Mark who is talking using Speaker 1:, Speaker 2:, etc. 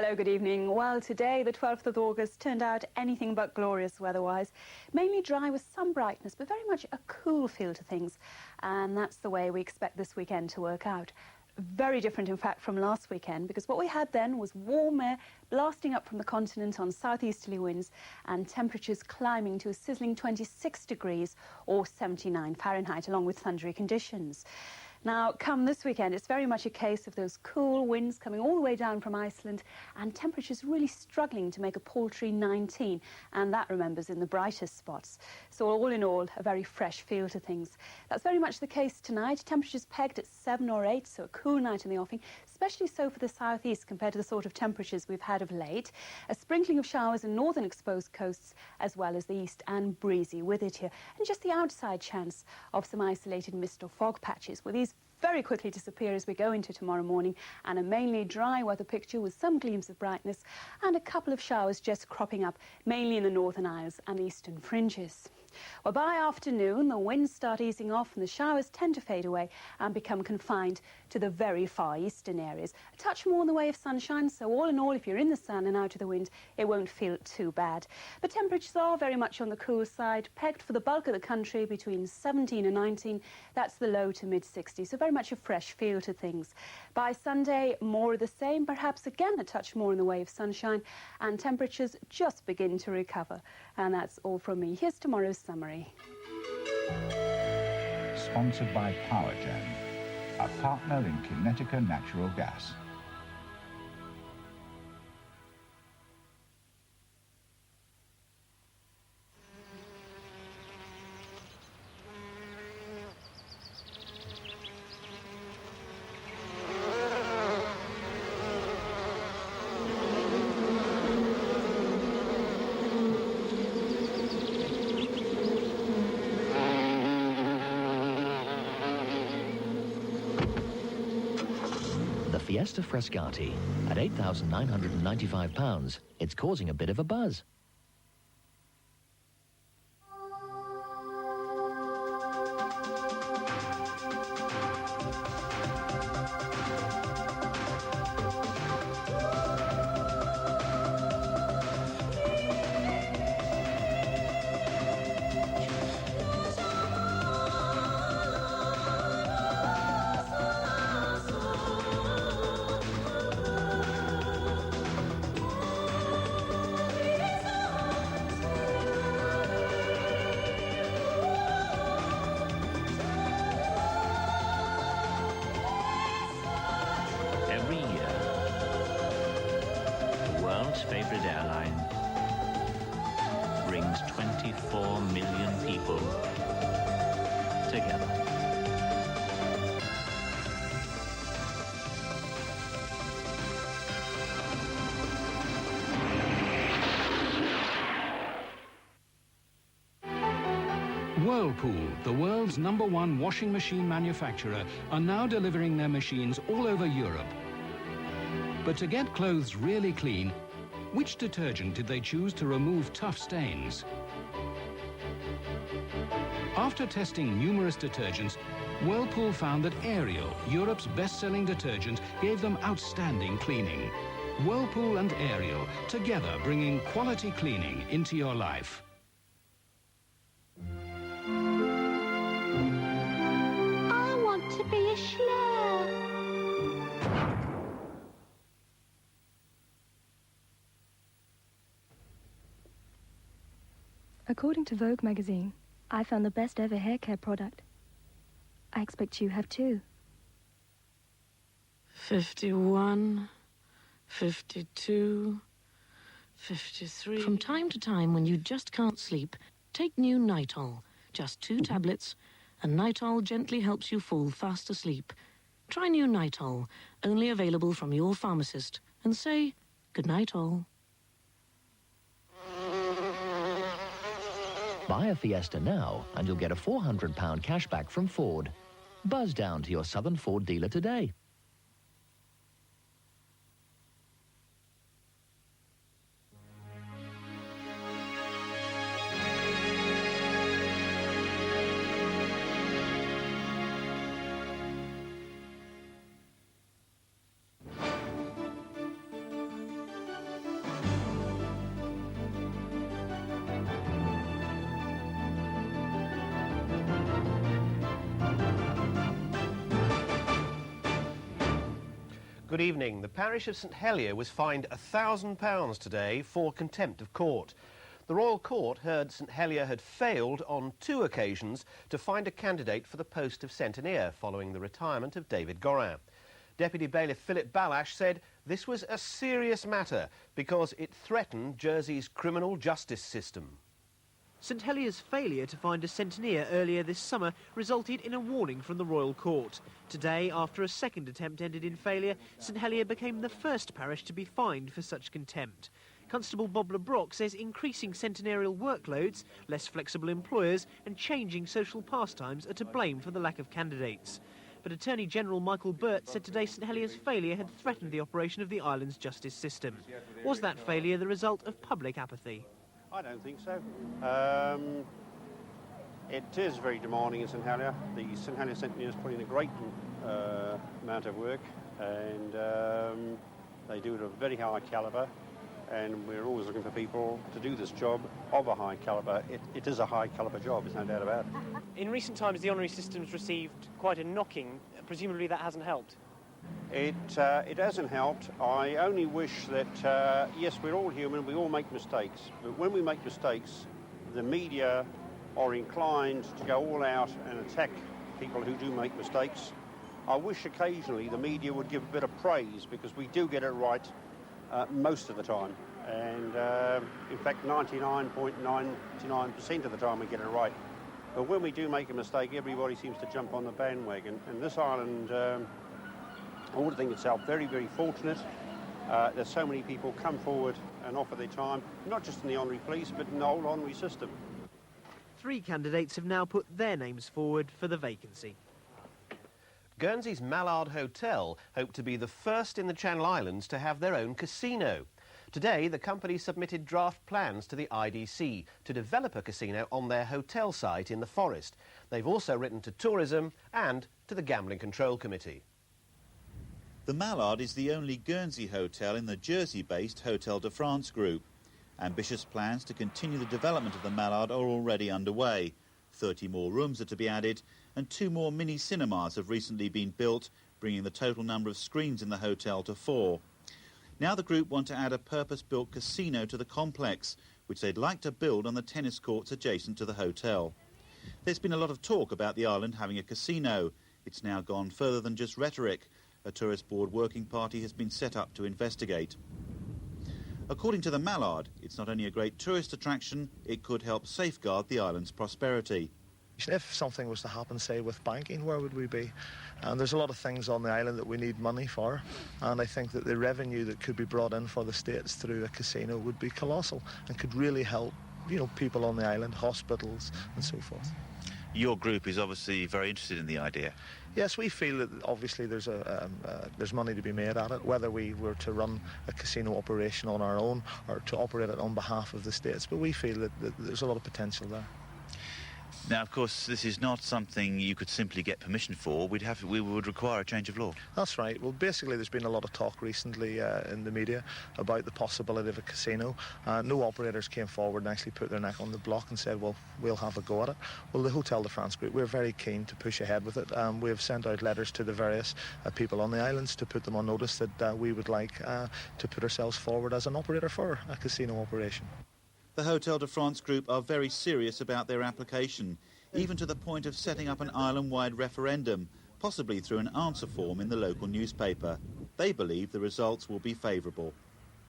Speaker 1: Hello, good evening. Well, today, the 12th of August, turned out anything but glorious weather-wise. Mainly dry with some brightness, but very much a cool feel to things. And that's the way we expect this weekend to work out. Very different, in fact, from last weekend, because what we had then was warm air blasting up from the continent on southeasterly winds and temperatures climbing to a sizzling 26 degrees or 79 Fahrenheit, along with thundery conditions. Now, come this weekend, it's very much a case of those cool winds coming all the way down from Iceland and temperatures really struggling to make a paltry 19, and that, remembers, in the brightest spots. So all in all, a very fresh feel to things. That's very much the case tonight. Temperatures pegged at 7 or 8, so a cool night in the offing, especially so for the southeast compared to the sort of temperatures we've had of late. A sprinkling of showers in northern exposed coasts as well as the east, and breezy with it here. And just the outside chance of some isolated mist or fog patches, with these very quickly disappear as we go into tomorrow morning, and a mainly dry weather picture with some gleams of brightness and a couple of showers just cropping up, mainly in the Northern Isles and eastern fringes. Well, by afternoon, the winds start easing off and the showers tend to fade away and become confined to the very far eastern areas. A touch more in the way of sunshine, so all in all, if you're in the sun and out of the wind, it won't feel too bad. But temperatures are very much on the cool side, pegged for the bulk of the country between 17 and 19. That's the low to mid-60s, so very much a fresh feel to things. By Sunday, more of the same, perhaps again a touch more in the way of sunshine, and temperatures just begin to recover. And that's all from me. Here's tomorrow's summary.
Speaker 2: Sponsored by PowerGen, a partner in Kinetica Natural Gas.
Speaker 3: Fiesta Frescati, at £8,995, it's causing a bit of a buzz.
Speaker 4: Favorite airline brings 24 million people together.
Speaker 5: Whirlpool, the world's #1 washing machine manufacturer, are now delivering their machines all over Europe. But to get clothes really clean, which detergent did they choose to remove tough stains? After testing numerous detergents, Whirlpool found that Ariel, Europe's best-selling detergent, gave them outstanding cleaning. Whirlpool and Ariel, together bringing quality cleaning into your life.
Speaker 6: I want to be a schlur.
Speaker 7: According to Vogue magazine, I found the best ever hair care product. I expect you have too.
Speaker 8: 51, 52, 53... From time to time, when you just can't sleep, take new Nitol. Just 2 tablets, and Nitol gently helps you fall fast asleep. Try new Nitol, only available from your pharmacist, and say good night all.
Speaker 3: Buy a Fiesta now and you'll get a £400 cashback from Ford. Buzz down to your Southern Ford dealer today.
Speaker 9: Good evening. The parish of St Helia was fined £1,000 today for contempt of court. The Royal Court heard St Helia had failed on 2 occasions to find a candidate for the post of centenier following the retirement of David Guernsey. Deputy Bailiff Philip Ballash said this was a serious matter because it threatened Jersey's criminal justice system.
Speaker 10: St Helia's failure to find a centenier earlier this summer resulted in a warning from the Royal Court. Today, after a second attempt ended in failure, St Helia became the first parish to be fined for such contempt. Constable Bob LeBrock says increasing centenarial workloads, less flexible employers and changing social pastimes are to blame for the lack of candidates. But Attorney General Michael Burt said today St Helia's failure had threatened the operation of the island's justice system. Was that failure the result of public apathy?
Speaker 11: I don't think so. It is very demanding in St Helia. The St Helia Centenniers put in a great amount of work, and they do it at a very high calibre, and we're always looking for people to do this job of a high calibre. It is a high calibre job, there's no doubt about it.
Speaker 10: In recent times, the honorary system's received quite a knocking. Presumably that hasn't helped.
Speaker 11: It hasn't helped. I only wish that, yes, we're all human, we all make mistakes, but when we make mistakes, the media are inclined to go all out and attack people who do make mistakes. I wish occasionally the media would give a bit of praise because we do get it right most of the time. And in fact, 99.99% of the time we get it right. But when we do make a mistake, everybody seems to jump on the bandwagon. And this island, I would think itself very, very fortunate that so many people come forward and offer their time, not just in the honorary police, but in the whole honorary system.
Speaker 10: 3 candidates have now put their names forward for the vacancy.
Speaker 9: Guernsey's Mallard Hotel hope to be the first in the Channel Islands to have their own casino. Today, the company submitted draft plans to the IDC to develop a casino on their hotel site in the forest. They've also written to tourism and to the Gambling Control Committee.
Speaker 12: The Mallard is the only Guernsey hotel in the Jersey-based Hotel de France group. Ambitious plans to continue the development of the Mallard are already underway. 30 more rooms are to be added, and 2 more mini-cinemas have recently been built, bringing the total number of screens in the hotel to 4. Now the group want to add a purpose-built casino to the complex, which they'd like to build on the tennis courts adjacent to the hotel. There's been a lot of talk about the island having a casino. It's now gone further than just rhetoric. A tourist board working party has been set up to investigate. According to the Mallard, it's not only a great tourist attraction, it could help safeguard the island's prosperity.
Speaker 13: If something was to happen, say, with banking, where would we be? And there's a lot of things on the island that we need money for, and I think that the revenue that could be brought in for the states through a casino would be colossal and could really help, you know, people on the island, hospitals and so forth.
Speaker 12: Your group is obviously very interested in the idea.
Speaker 13: Yes, we feel that obviously there's money to be made at it, whether we were to run a casino operation on our own or to operate it on behalf of the states, but we feel that there's a lot of potential there.
Speaker 12: Now, of course, this is not something you could simply get permission for. We would require a change of law. That's right.
Speaker 13: Well, basically, there's been a lot of talk recently in the media about the possibility of a casino. No operators came forward and actually put their neck on the block and said, well, we'll have a go at it. Well, the Hotel de France Group, we're very keen to push ahead with it. We have sent out letters to the various people on the islands to put them on notice that we would like to put ourselves forward as an operator for a casino operation.
Speaker 12: The Hotel de France Group are very serious about their application, even to the point of setting up an island-wide referendum, possibly through an answer form in the local newspaper. They believe the results will be favourable.